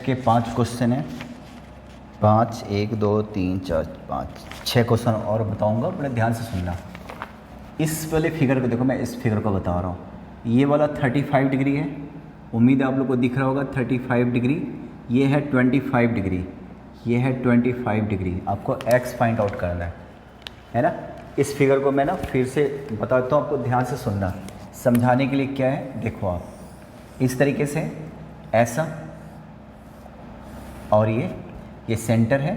के 5 क्वेश्चन है। 5 1 2 3 4 5 6 क्वेश्चन और बताऊंगा, बड़े ध्यान से सुनना। इस वाले फिगर को देखो, मैं इस फिगर को बता रहा हूँ। ये वाला 35 डिग्री है, उम्मीद है आप लोग को दिख रहा होगा 35 डिग्री। ये है 25 डिग्री, ये है 25 डिग्री। आपको एक्स फाइंड आउट करना है ना। इस फिगर को मैं ना फिर से बताता हूँ, आपको ध्यान से सुनना। समझाने के लिए क्या है, देखो आप इस तरीके से ऐसा, और ये सेंटर है,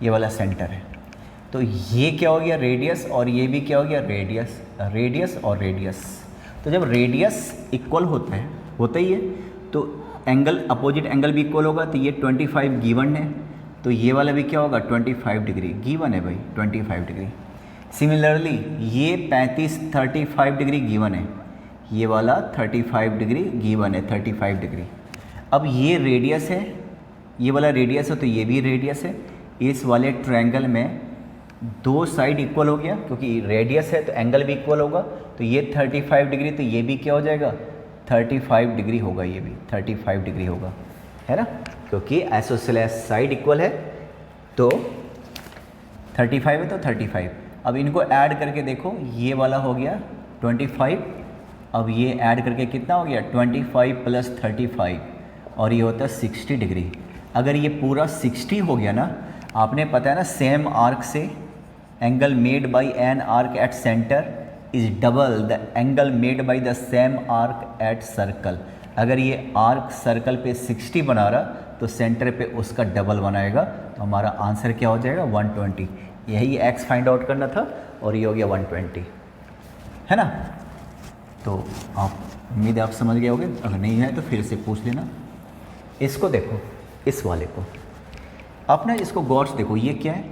ये वाला सेंटर है। तो ये क्या हो गया रेडियस, और ये भी क्या हो गया रेडियस, रेडियस और रेडियस। तो जब रेडियस इक्वल होता ही है तो एंगल, अपोजिट एंगल भी इक्वल होगा। तो ये 25 गिवन है, तो ये वाला भी क्या होगा 25 डिग्री गिवन है भाई, 25 डिग्री। सिमिलरली ये 35 डिग्री गिवन है, ये वाला 35 डिग्री गिवन है, 35 डिग्री। अब ये रेडियस है, ये वाला रेडियस है, तो ये भी रेडियस है। इस वाले ट्रायंगल में दो साइड इक्वल हो गया, क्योंकि रेडियस है तो एंगल भी इक्वल होगा। तो ये 35 डिग्री, तो ये भी क्या हो जाएगा 35 डिग्री होगा, ये भी 35 डिग्री होगा, है ना, क्योंकि आइसोसेलेस साइड इक्वल है। तो 35 है तो 35। अब इनको ऐड करके देखो, ये वाला हो गया 25, अब ये ऐड करके कितना हो गया 25 + 35, और ये होता है 60 डिग्री। अगर ये पूरा 60 हो गया ना, आपने पता है ना, सेम आर्क से angle made by an arc at centre is double the angle made by the same arc eight circle. अगर ये आर्क सर्कल पे 60 बना रहा, तो सेंटर पे उसका डबल बनाएगा। तो हमारा आंसर क्या हो जाएगा 120। यही एक्स फाइंड आउट करना था, और ये हो गया 120, है ना। तो आप, उम्मीद है आप समझ गए होगे, अगर नहीं है तो फिर से पूछ लेना। इसको देखो, इस वाले को आप ना इसको गौर से देखो। ये क्या है,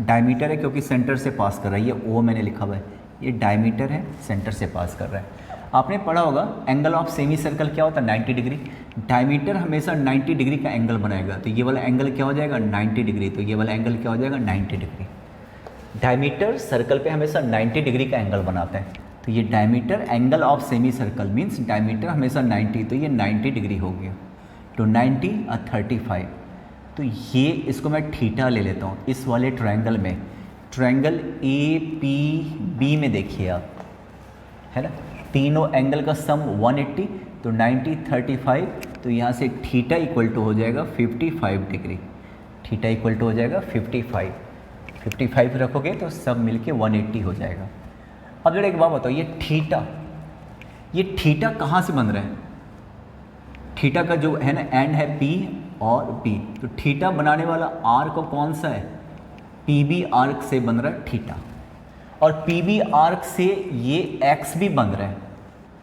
डायमीटर है, क्योंकि सेंटर से पास कर रहा है। ये ओ मैंने लिखा हुआ है, ये डायमीटर है, सेंटर से पास कर रहा है। आपने पढ़ा होगा एंगल ऑफ सेमी सर्कल क्या होता है 90 डिग्री। डायमीटर हमेशा 90 डिग्री का एंगल बनाएगा। तो ये वाला एंगल क्या हो जाएगा 90 डिग्री, तो ये वाला एंगल क्या हो जाएगा 90 डिग्री। डायमीटर सर्कल पे हमेशा 90 डिग्री का एंगल बनाता है। तो ये diameter angle of semi circle means diameter हमेशा 90, तो ये 90 डिग्री हो गया। तो 90 और 35, तो ये इसको मैं थीटा ले लेता हूँ। इस वाले ट्रायंगल में, ट्रायंगल APB में देखिए आप, है ना, तीनों एंगल का सम 180, तो 90 35, तो यहाँ से थीटा इक्वल टू हो जाएगा 55 डिग्री। थीटा इक्वल टू हो जाएगा 55 रखोगे तो सब मिलके 180 हो जाएगा। अब जरा एक बात बताओ, ये थीटा कहाँ से बन रहा है। थीटा का जो है ना एंड है P और B, तो थीटा बनाने वाला आर्क कौन सा है, PB आर्क से बन रहा है थीटा। और PB आर्क से ये X भी बन रहा है,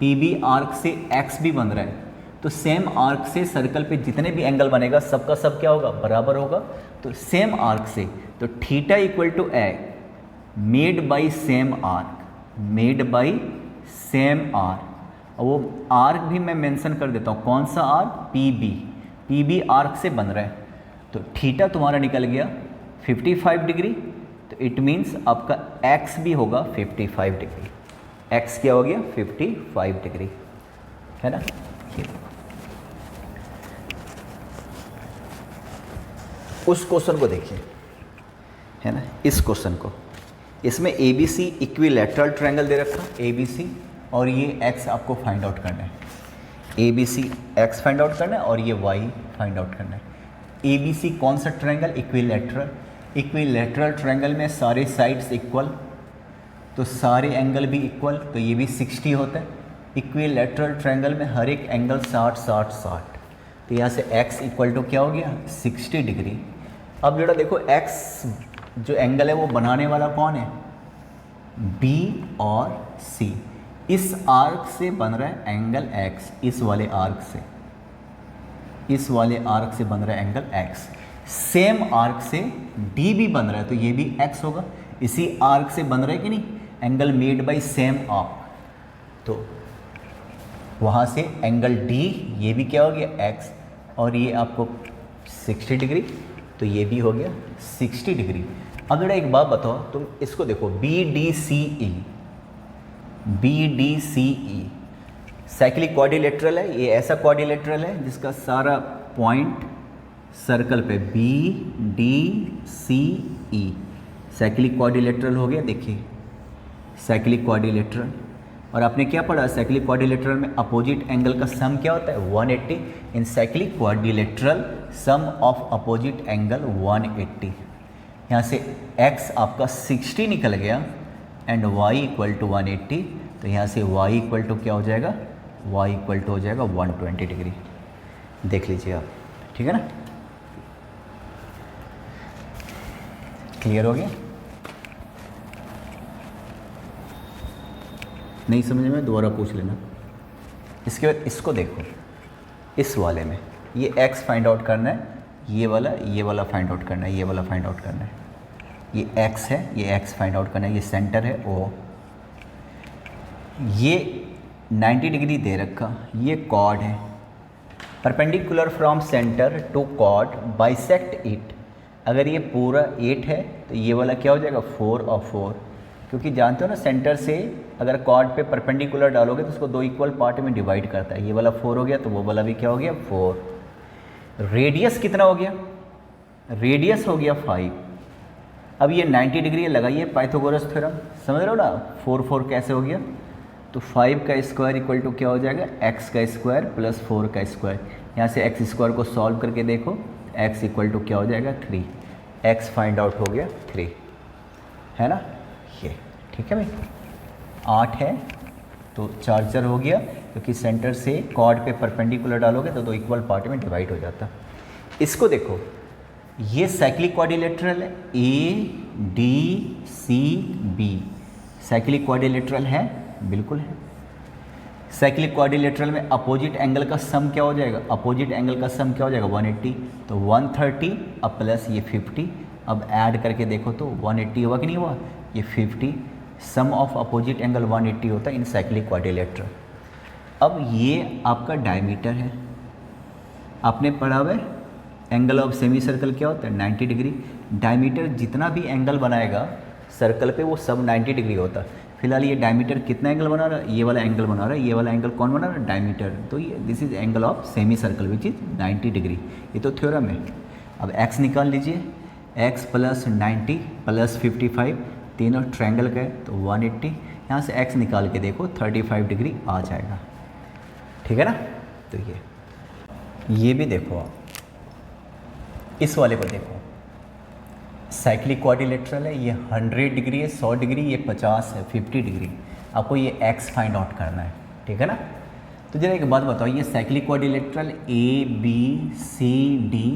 PB आर्क से X भी बन रहा है। तो सेम आर्क से सर्कल पे जितने भी एंगल बनेगा सबका सब क्या होगा बराबर होगा। तो सेम आर्क से, तो theta equal to A made by same arc, made by same arc. और वो आर्क भी मैं मेंशन कर देता हूँ, कौन सा आर्क, PB आर्क से बन रहा है। तो थीटा तुम्हारा निकल गया 55 डिग्री, तो इट मीन्स आपका x भी होगा 55 डिग्री। x क्या हो गया 55 डिग्री, है ना। उस क्वेश्चन को देखिए, है ना, इस क्वेश्चन को, इसमें ABC इक्विलैटरल ट्रायंगल दे रखा ABC, और ये x आपको फाइंड आउट करना है। ABC x फाइंड आउट करना है, और ये y फाइंड आउट करना है। ABC कौन सा ट्रायंगल, इक्विलैटरल। इक्विलैटरल ट्रायंगल में सारे साइड्स इक्वल, तो सारे एंगल भी इक्वल, तो ये भी 60 होता है। इक्विलैटरल ट्रायंगल में हर एक एंगल 60 60 60, तो यहाँ से x इक्वल टू क्या हो गया 60 डिग्री। अब जरा देखो x जो एंगल है वो बनाने वाला कौन है, B और C। इस आर्क से बन रहा है एंगल x, इस वाले आर्क से, इस वाले आर्क से बन रहा है एंगल x। सेम आर्क से D भी बन रहा है, तो ये भी x होगा। इसी आर्क से बन रहा है कि नहीं angle made by same arc, तो वहाँ से एंगल D, ये भी क्या हो गया x, और ये आपको 60 डिग्री, तो ये भी हो गया 60 डिग्री। अब जरा एक बात बताओ, तुम इसको देखो BDCE साइक्लिक क्वाड्रिलेटरल है। ये ऐसा क्वाड्रिलेटरल है जिसका सारा पॉइंट सर्कल पे B D C E, cyclic quadrilateral हो गया। देखिए साइक्लिक क्वाड्रिलेटरल, और आपने क्या पढ़ा साइक्लिक क्वाड्रिलेटरल में अपोजिट एंगल का सम क्या होता है 180। In cyclic quadrilateral sum of opposite angle 180। यहाँ से x आपका 60 निकल गया एंड y इक्वल टू 180, तो यहाँ से y इक्वल टू क्या हो जाएगा, y इक्वल टू हो जाएगा 120 डिग्री। देख लीजिए आप, ठीक है ना, क्लियर हो गया। नहीं समझ में दोबारा पूछ लेना। इसके बाद इसको देखो, इस वाले में ये x फाइंड आउट करना है, ये वाला फाइंड आउट करना है, ये वाला फाइंड आउट करना है। ये x है, ये x फाइंड आउट करना है, ये सेंटर है O, ये 90 डिग्री दे रखा, ये कॉर्ड है, perpendicular from centre to chord bisect it. अगर ये पूरा 8 है तो ये वाला क्या हो जाएगा 4 और 4, क्योंकि जानते हो ना सेंटर से अगर कॉर्ड पे परपेंडिकुलर डालोगे तो उसको 2 इक्वल पार्ट में डिवाइड करता है। ये वाला 4 हो गया तो वो वाला भी क्या हो गया 4। रेडियस कितना हो गया, रेडियस हो गया 5। अब ये 90 डिग्री लगाइए पाइथागोरस थ्योरम, समझ रहे हो ना, 4 4 कैसे हो गया, तो 5 का स्क्वायर इक्वल टू क्या हो जाएगा x का स्क्वायर प्लस 4 का स्क्वायर। यहाँ से x स्क्वायर को सॉल्व करके देखो, x इक्वल टू क्या हो जाएगा 3। x फाइंड आउट हो गया 3, है ना, ये ठीक है भाई। 8 है तो चार्जर हो गया, क्योंकि सेंटर से कॉर्ड पे परपेंडिकुलर डालोगे तो 2 इक्वल पार्ट में डिवाइड हो जाता। इसको देखो, ये साइक्लिक क्वाड्रिलेटरल है, A D C B, cyclic quadrilateral है, बिल्कुल है। साइक्लिक क्वाड्रिलेटरल में अपोजिट एंगल का सम क्या हो जाएगा, अपोजिट एंगल का सम क्या हो जाएगा 180, तो 130 अब प्लस ये 50, अब ऐड करके देखो तो 180 हुआ कि नहीं हुआ, ये 50, सम ऑफ अपोजिट एंगल 180 होता है इन साइक्लिक क्वाड्रिलेटरल। अब ये आपका डायमीटर है, आपने पढ़ा हुआ है एंगल ऑफ सेमी सर्कल क्या होता है 90 डिग्री। डायमीटर जितना भी एंगल बनाएगा सर्कल पे वो सब 90 डिग्री होता है। फिलहाल ये डायमीटर कितना एंगल बना रहा है, ये वाला एंगल बना रहा है, ये वाला एंगल कौन बना रहा है डायमीटर, तो ये this is angle of semi circle which is 90 degree. ये तो थ्योरम है। अब x निकाल लीजिए, x प्लस 90 प्लस 55, तीनों ट्रायंगल का है तो 180, यहाँ से x निकाल के देखो 35 डिग्री आ जाएगा, ठीक है ना। तो ये भी देखो आप, इस वाले को देखो, साइक्लिक क्वाड्रिलेटरल है, ये 100 डिग्री है, 100 डिग्री, ये 50 है 50 डिग्री। आपको ये x फाइंड आउट करना है, ठीक है ना। तो जरा एक बात बताओ, ये cyclic quadrilateral A B C D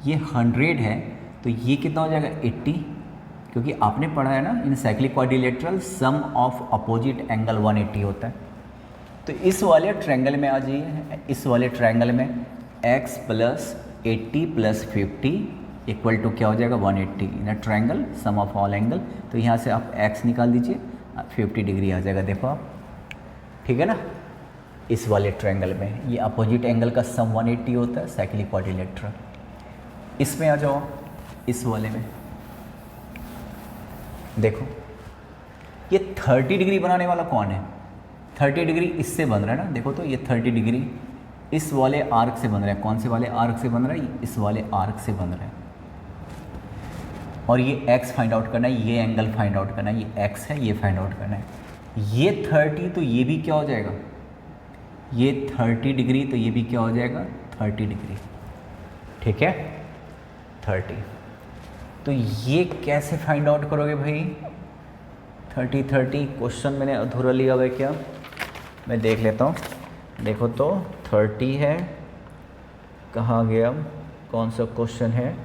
ये 100 है, तो ये कितना हो जाएगा 80, क्योंकि आपने पढ़ा है ना in cyclic quadrilateral sum of opposite angle 180 होता है। तो इस वाले ट्रायंगल में आ जाइए, इस वाले ट्रायंगल में x plus 80 plus 50 equal to क्या हो जाएगा 180 in a triangle sum of all angle. तो यहाँ से आप x निकाल दीजिए, 50 डिग्री आ जाएगा, देखो आप, ठीक है ना। इस वाले ट्रायंगल में ये अपोजिट एंगल का सम 180 होता है साइक्लिक क्वाड्रिलेटरल। इसमें आ जाओ, इस वाले में देखो, ये 30 डिग्री बनाने वाला कौन है, 30 डिग्री इससे बन रहा है ना, देखो तो ये 30 डिग्री इस वाले आर्क से बन रहा है। कौन से वाले आर्क से बन रहा है, इस वाले आर्क से बन रहा है। और ये x फाइंड आउट करना है, ये एंगल फाइंड आउट करना है, ये x है, ये फाइंड आउट करना है। ये 30 तो ये भी क्या हो जाएगा, ये 30 डिग्री तो ये भी क्या हो जाएगा 30 डिग्री, ठीक है 30। तो ये कैसे फाइंड आउट करोगे भाई, 30 30 क्वेश्चन मैंने अधूरा लिया हुआ है क्या, मैं देख लेता हूँ। देखो तो 30 है, कहाँ गया, कौन सा क्वेश्चन है,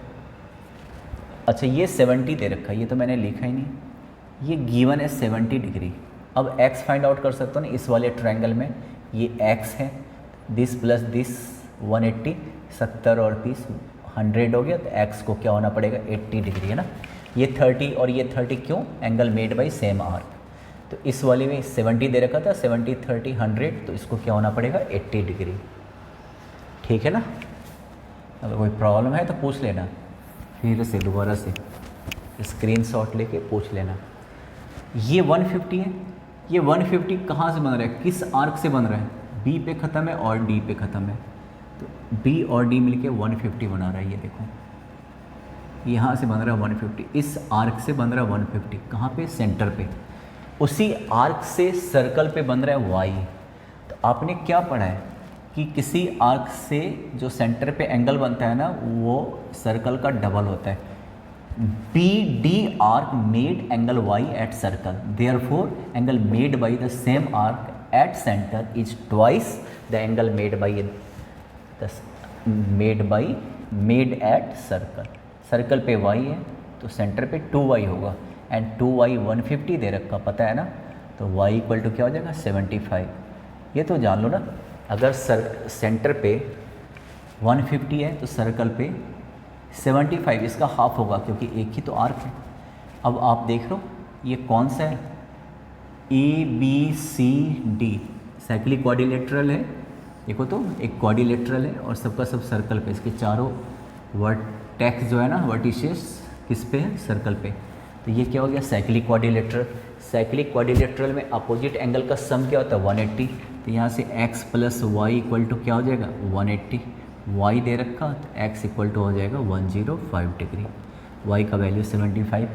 अच्छा ये 70 दे रखा है, ये तो मैंने लिखा ही नहीं, ये गिवन है 70 डिग्री। अब x फाइंड आउट कर सकते हो ना, इस वाले ट्रायंगल में ये x है, दिस प्लस दिस 180, 70 और 30 100 हो गया, तो x को क्या होना पड़ेगा 80 डिग्री, है ना। ये 30 और ये 30 क्यों, angle made by same arc. तो इस वाले में 70 दे रखा था, 70 30 100, तो इसको क्या होना पड़ेगा 80 डिग्री, ठीक है ना। अगर कोई प्रॉब्लम है तो पूछ लेना, फिर से दोबारा से स्क्रीनशॉट लेके पूछ लेना। ये 150 है, ये 150 कहाँ से बन रहा है, किस आर्क से बन रहा है, बी पे ख़त्म है और डी पे ख़त्म है, तो बी और डी मिलके 150 बना रहा है। ये देखो यहाँ से बन रहा है 150, इस आर्क से बन रहा है 150, कहाँ पे, सेंटर पे। उसी आर्क से सर्कल पे बन रहा है वाई। तो आपने क्या पढ़ा है कि किसी आर्क से जो सेंटर पे एंगल बनता है ना, वो सर्कल का डबल होता है। B D arc made angle Y at circle, therefore angle made by the same arc at centre is twice the angle made at circle. Circle पे y है तो सेंटर पे 2y होगा, एंड 2y 150 दे रखा, पता है ना। तो y इक्वल टू क्या हो जाएगा, 75। ये तो जान लो ना, अगर सेंटर पे 150 है तो सर्कल पे 75, इसका हाफ होगा क्योंकि एक ही तो आर्क है। अब आप देख लो ये कौन सा है, ABCD साइक्लिक क्वाड्रिलेटरल है। देखो तो एक क्वाड्रिलेटरल है और सबका सब सर्कल पे, इसके चारों वर्टेक्स जो है ना, वर्टिसेस किस पे है, सर्कल पे। तो ये क्या हो गया, साइक्लिक क्वाड्रिलेटरल। साइक्लिक क्वाड्रिलेटरल में अपोजिट एंगल का सम क्या होता है, 180। तो यहाँ से x plus Y equal to क्या हो जाएगा, 180। y दे रखा तो x इक्वल टू हो जाएगा 105 डिग्री, y का वैल्यू 75।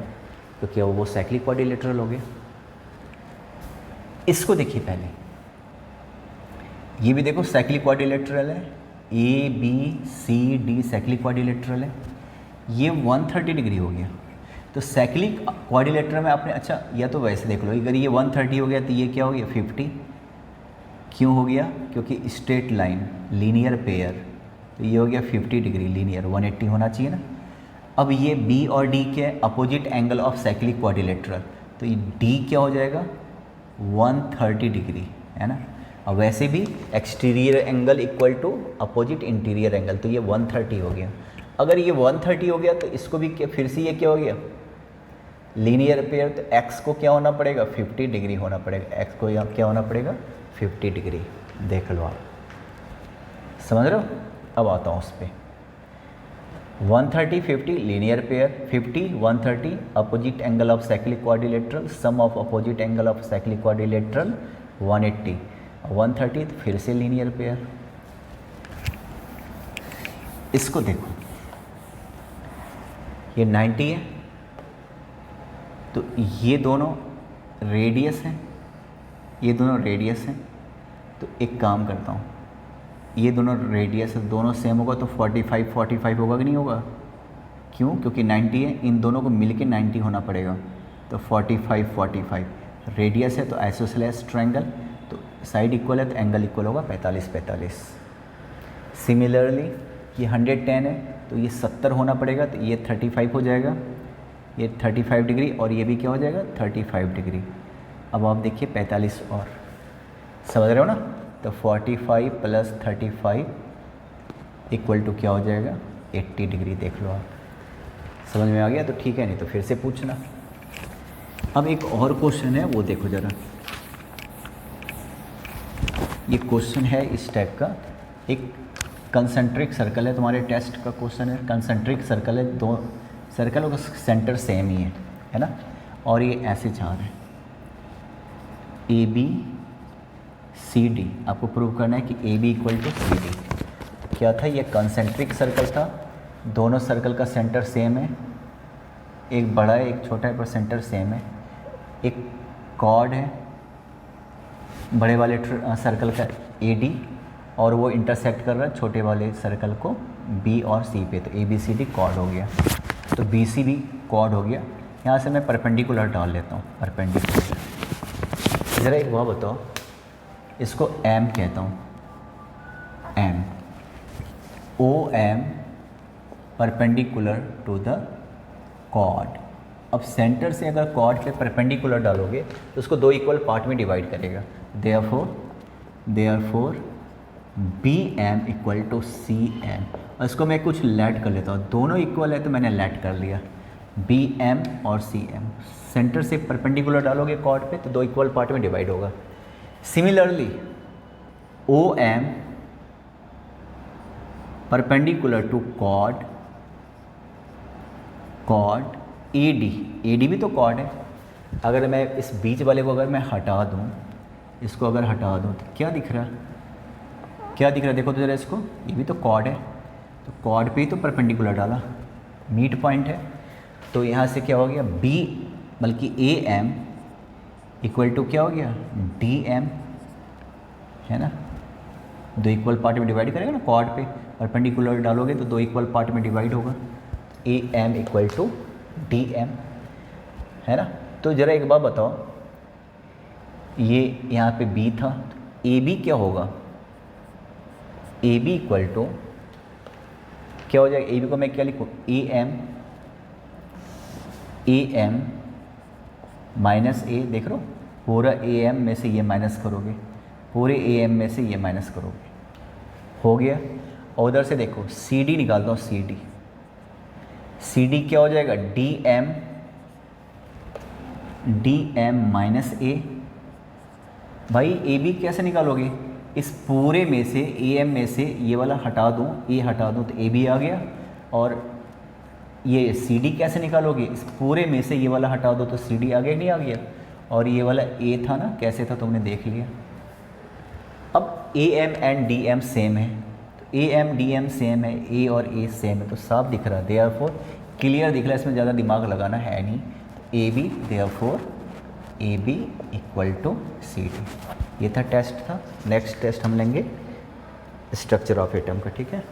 तो क्या वो साइक्लिक क्वाड्रिलेटरल हो गया। इसको देखिए पहले, ये भी देखो साइक्लिक क्वाड्रिलेटरल है, ABCD साइक्लिक क्वाड्रिलेटरल है। ये 130 डिग्री हो गया। तो साइक्लिक क्वाड्रिलेटरल में आपने, अच्छा या तो वैसे देख लो, अगर ये 130 हो गया तो ये क्या हो गया, 50। क्यों हो गया, क्योंकि स्ट्रेट लाइन, लीनियर पेयर, तो ये हो गया 50 डिग्री लीनियर, 180 होना चाहिए ना। अब ये B और D के opposite angle of cyclic quadrilateral, तो ये D क्या हो जाएगा, 130 डिग्री, है ना। अब वैसे भी exterior angle equal to opposite interior angle, तो ये 130 हो गया। अगर ये 130 हो गया तो इसको भी क्या, फिर से ये क्या हो गया, लीनियर पेयर। तो x को क्या होना पड़ेगा, 50 डिग्री होना पड़ेगा। x को यहाँ क्या होना पड़ेगा, 50 डिग्री। देख लो आप, समझ रहे हो। अब आता हूँ उस पर, 130 50 linear pair, 50 130 opposite angle of cyclic quadrilateral, sum of opposite angle of cyclic quadrilateral 180, 130 तो फिर से लीनियर पेयर। इसको देखो, ये 90 है, तो ये दोनों रेडियस हैं, ये दोनों रेडियस हैं। तो एक काम करता हूँ, ये दोनों रेडियस दोनों सेम होगा तो 45 45 होगा कि नहीं होगा। क्यों, क्योंकि 90 है, इन दोनों को मिलके 90 होना पड़ेगा। तो 45 45 रेडियस है तो आइसोसेलेस ट्रायंगल, तो साइड इक्वल है तो एंगल इक्वल होगा 45 45। सिमिलरली ये 110 है तो ये 70 होना पड़ेगा, तो ये 35 हो जाएगा, ये 35 डिग्री, और ये भी क्या हो जाएगा, 35 डिग्री। अब आप देखिए 45 और, समझ रहे हो ना। तो 45 प्लस 35 इक्वल टू क्या हो जाएगा, 80 डिग्री। देख लो आप, समझ में आ गया तो ठीक है, नहीं तो फिर से पूछना। अब एक और क्वेश्चन है, वो देखो ज़रा। ये क्वेश्चन है इस टाइप का, एक कंसेंट्रिक सर्कल है, तुम्हारे टेस्ट का क्वेश्चन है। कंसेंट्रिक सर्कल है, दो सर्कल का सेंटर सेम ही है ना, और ये ऐसे जा रहे हैं, ABCD। आपको प्रूव करना है कि AB इक्वल टू CD। क्या था, ये कंसेंट्रिक सर्कल था, दोनों सर्कल का सेंटर सेम है, एक बड़ा है एक छोटा है पर सेंटर सेम है। एक कॉर्ड है बड़े वाले सर्कल का AD, और वो इंटरसेक्ट कर रहा है छोटे वाले सर्कल को B और C पे, तो ABCD कॉर्ड हो गया। तो BC भी कॉर्ड हो गया। यहाँ से मैं परपेंडिकुलर डाल लेता हूँ, परपेंडिकुलर। ज़रा एक वह बताओ, इसको M कहता हूँ, M, OM perpendicular to the chord. अब सेंटर से अगर कॉर्ड पे परपेंडिकुलर डालोगे तो उसको दो इक्वल पार्ट में डिवाइड करेगा। Therefore BM equal to CM, और इसको मैं कुछ लेट कर लेता हूँ, दोनों इक्वल है तो मैंने लेट कर लिया, BM और CM। सेंटर से परपेंडिकुलर डालोगे कॉर्ड पे तो दो इक्वल पार्ट में डिवाइड होगा। Similarly OM perpendicular to chord AD भी तो कॉर्ड है। अगर मैं इस बीच वाले को अगर मैं हटा दूँ, इसको अगर हटा दूँ तो क्या दिख रहा है, क्या दिख रहा है देखो तो जरा इसको, ये भी तो कॉर्ड है, तो कॉर्ड पे ही तो परपेंडिकुलर डाला, मिड पॉइंट है। तो यहाँ से क्या हो गया बी बल्कि ए एम इक्वल टू क्या हो गया डी एम, है ना। दो इक्वल पार्ट में डिवाइड करेगा ना, कॉर्ड पे परपेंडिकुलर डालोगे तो दो इक्वल पार्ट में डिवाइड होगा, A M equal to D M, है ना। तो ज़रा एक बात बताओ, ये यहाँ पे बी था, तो ए बी क्या होगा, ए बी इक्वल टू क्या हो जाएगा, ए बी को मैं क्या लिखूँ, ए एम माइनस ए, देख रहे हो पूरा ए एम में से ये माइनस करोगे, पूरे ए एम में से ये माइनस करोगे, हो गया। और उधर से देखो सी डी निकालता हूँ, सी डी क्या हो जाएगा डी एम माइनस ए। भाई ए बी कैसे निकालोगे, इस पूरे में से ए एम में से ये वाला हटा दूँ, ए हटा दूँ तो ए बी आ गया, और ये सी डी कैसे निकालोगे, इस पूरे में से ये वाला हटा दो तो सी डी आ गया नहीं आ गया, और ये वाला ए था ना, कैसे था तुमने देख लिया। अब A M and D M same है, तो A M D M same है, ए और ए सेम है, तो साफ दिख रहा है, देयरफॉर क्लियर दिख रहा है, इसमें ज़्यादा दिमाग लगाना है नहीं। तो A B therefore A B equal to C D, ये था टेस्ट था। नेक्स्ट टेस्ट हम लेंगे स्ट्रक्चर ऑफ एटम का, ठीक है।